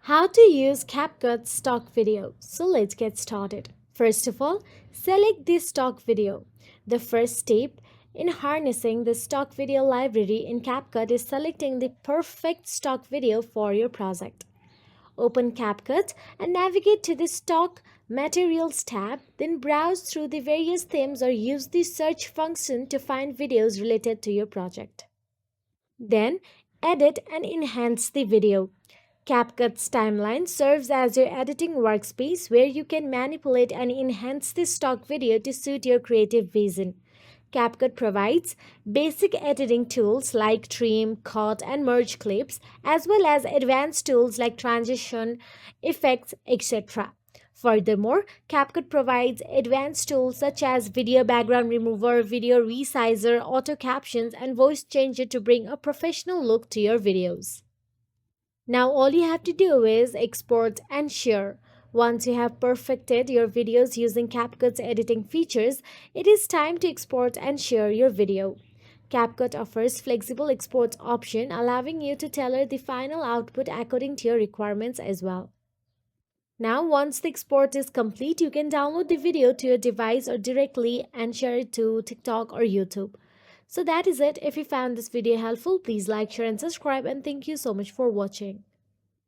How to use CapCut stock video. So let's get started. First of all, select the stock video. The first step in harnessing the stock video library in CapCut is selecting the perfect stock video for your project. Open CapCut and navigate to the Stock Materials tab, then browse through the various themes or use the search function to find videos related to your project. Then, edit and enhance the video. CapCut's timeline serves as your editing workspace where you can manipulate and enhance the stock video to suit your creative vision. CapCut provides basic editing tools like trim, cut, and merge clips, as well as advanced tools like transition, effects, etc. Furthermore, CapCut provides advanced tools such as video background remover, video resizer, auto captions, and voice changer to bring a professional look to your videos. Now all you have to do is export and share. Once you have perfected your videos using CapCut's editing features, it is time to export and share your video. CapCut offers flexible export option allowing you to tailor the final output according to your requirements as well. Now once the export is complete, you can download the video to your device or directly and share it to TikTok or YouTube. So that is it. If you found this video helpful, please like, share and subscribe, and thank you so much for watching.